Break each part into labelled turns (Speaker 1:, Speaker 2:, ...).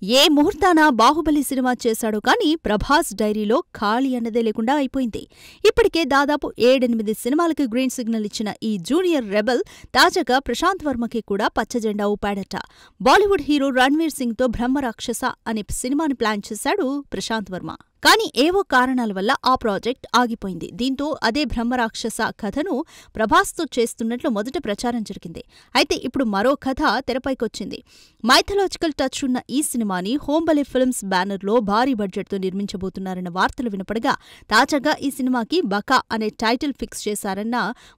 Speaker 1: ఏ ముహూర్తాన Baahubali cinema చేశాడో కానీ ప్రభాస్ డైరీలో ఖాళీ అన్నదే లేకుండా అయిపోయింది. ఇప్పటికే దాదాపు 7-8 సినిమాలకి గ్రీన్ సిగ్నల్ ఇచ్చిన ఈ జూనియర్ రెబెల్ తాజాగా ప్రశాంత్ వర్మకి కూడా పచ్చజెండా ఊపాడట. బాలీవుడ్ హీరో రణ్వీర్ సింగ్తో బ్రహ్మరాక్షస అనే సినిమాని ప్లాన్ చేశాడు ప్రశాంత్ వర్మ. కానీ ఏవో కారణాల వల్ల ఆ ప్రాజెక్ట్ ఆగిపోయింది. దీంతో అదే బ్రహ్మరాక్షస కథను ప్రభాస్తో చేస్తున్నట్లు మొదట ప్రచారం జరిగింది. అయితే ఇప్పుడు మరో కథ తెరపైకొచ్చింది. మైథలాజికల్ టచ్ ఉన్న ఈ సినిమాని హోంబలే ఫిల్మ్స్ బ్యానర్లో భారీ బడ్జెట్తో నిర్మించబోతున్నారన్న వార్తలు వినపడగా, తాజాగా ఈ సినిమాకి బకా అనే టైటిల్ ఫిక్స్ చేశారన్న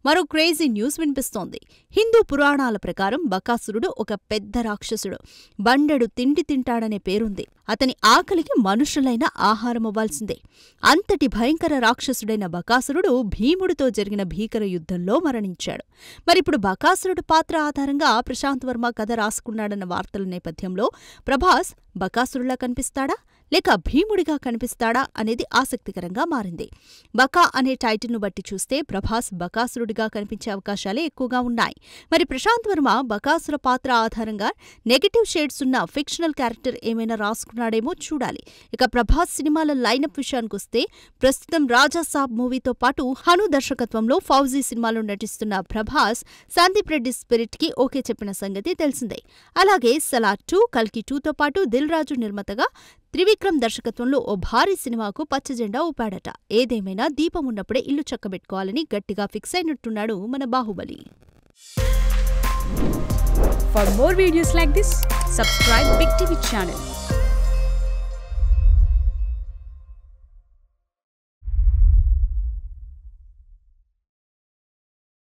Speaker 1: మరో క్రేజీ న్యూస్ వినిపిస్తోంది. హిందూ పురాణాల ప్రకారం బకాసురుడు ఒక పెద్ద రాక్షసుడు. బండెడు తిండి తింటాడనే పేరుంది. అతని ఆకలికి మనుషులైన ఆహారం అవ్వాల్సిందే. అంతటి భయంకర రాక్షసుడైన బకాసురుడు భీముడితో జరిగిన భీకర యుద్ధంలో మరణించాడు. మరిప్పుడు బకాసురుడు పాత్ర ఆధారంగా ప్రశాంత్ వర్మ కథ రాసుకున్నాడన్న వార్తల నేపథ్యంలో ప్రభాస్ బకాసురులా కనిపిస్తాడా లేక భీముడిగా కనిపిస్తాడా అనేది ఆసక్తికరంగా మారింది. బకా అనే టైటిల్ను బట్టి చూస్తే ప్రభాస్ బకాసురుడిగా కనిపించే అవకాశాలే ఎక్కువగా ఉన్నాయి. మరి ప్రశాంత్ వర్మ బకాసుర పాత్ర ఆధారంగా నెగటివ్ షేడ్స్ ఉన్న ఫిక్షనల్ క్యారెక్టర్ ఏమైనా రాసుకున్నాడేమో చూడాలి. ఇక ప్రభాస్ సినిమాల లైనప్ విషయానికొస్తే ప్రస్తుతం రాజాసాబ్ మూవీతో పాటు హను దర్శకత్వంలో ఫౌజీ సినిమాలో నటిస్తున్న ప్రభాస్ సందీప్ రెడ్డి స్పిరిట్ కి ఓకే చెప్పిన సంగతి తెలిసిందే. అలాగే సలార్ 2, కల్కి 2తో పాటు దిల్ రాజు నిర్మాతగా త్రివిక్రమ్ దర్శకత్వంలో ఓ భారీ సినిమాకు పచ్చజెండా ఊపాడట. ఏదేమైనా దీపం ఉన్నప్పుడే ఇల్లు చక్కబెట్టుకోవాలని గట్టిగా ఫిక్స్ అయినట్టున్నాడు మన Baahubali.
Speaker 2: For more videos like this, subscribe Big TV channel.